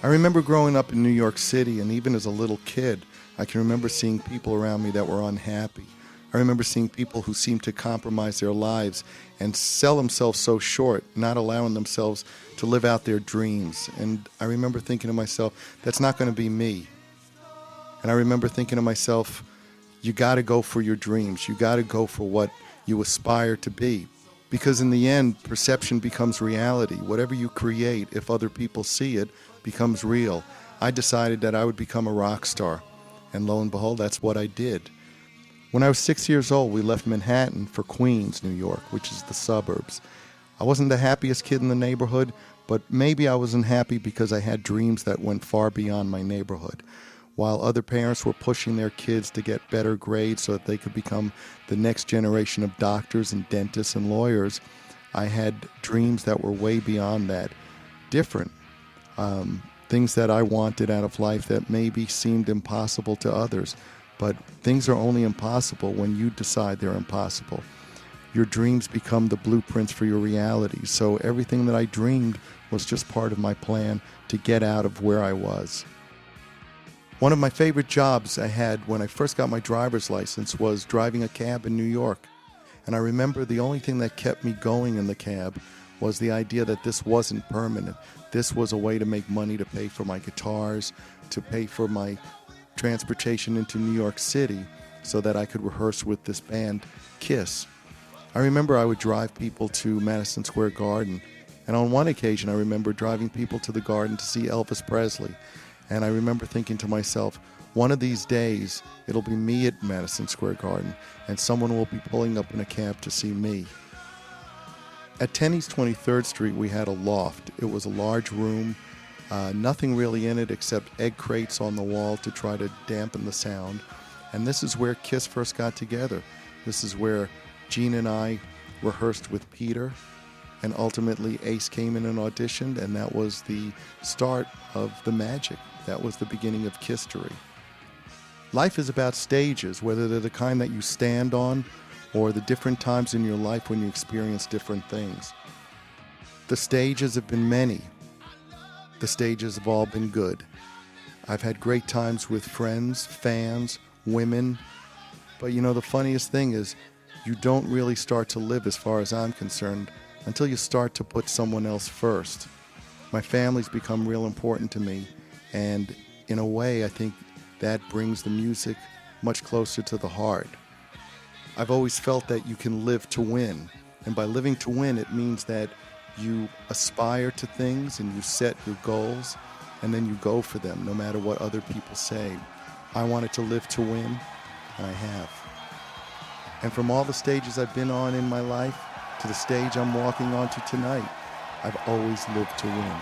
I remember growing up in New York City, and even as a little kid, I can remember seeing people around me that were unhappy. I remember seeing people who seemed to compromise their lives and sell themselves so short, not allowing themselves to live out their dreams. And I remember thinking to myself, that's not going to be me. And I remember thinking to myself, you got to go for your dreams. You got to go for what you aspire to be. Because in the end, perception becomes reality. Whatever you create, if other people see it, becomes real. I decided that I would become a rock star. And lo and behold, that's what I did. When I was 6 years old, we left Manhattan for Queens, New York, which is the suburbs. I wasn't the happiest kid in the neighborhood, but maybe I wasn't happy because I had dreams that went far beyond my neighborhood. While other parents were pushing their kids to get better grades so that they could become the next generation of doctors and dentists and lawyers, I had dreams that were way beyond that, different. Things that I wanted out of life that maybe seemed impossible to others. But things are only impossible when you decide they're impossible. Your dreams become the blueprints for your reality. So everything that I dreamed was just part of my plan to get out of where I was. One of my favorite jobs I had when I first got my driver's license was driving a cab in New York. And I remember the only thing that kept me going in the cab was the idea that this wasn't permanent. This was a way to make money to pay for my guitars, to pay for my transportation into New York City so that I could rehearse with this band, Kiss. I remember I would drive people to Madison Square Garden, and on one occasion I remember driving people to the Garden to see Elvis Presley. And I remember thinking to myself, one of these days it'll be me at Madison Square Garden and someone will be pulling up in a cab to see me. At 10 East 23rd Street we had a loft. It was a large room. Nothing really in it except egg crates on the wall to try to dampen the sound. And this is where Kiss first got together. This is where Gene and I rehearsed with Peter, and ultimately Ace came in and auditioned, and that was the start of the magic. That was the beginning of Kisstory. Life is about stages, whether they're the kind that you stand on or the different times in your life when you experience different things. The stages have been many. The stages have all been good. I've had great times with friends, fans, women. But you know, the funniest thing is you don't really start to live, as far as I'm concerned, until you start to put someone else first. My family's become real important to me. And in a way, I think that brings the music much closer to the heart. I've always felt that you can live to win. And by living to win, it means that you aspire to things and you set your goals and then you go for them no matter what other people say. I wanted to live to win, and I have. And from all the stages I've been on in my life to the stage I'm walking onto tonight, I've always lived to win.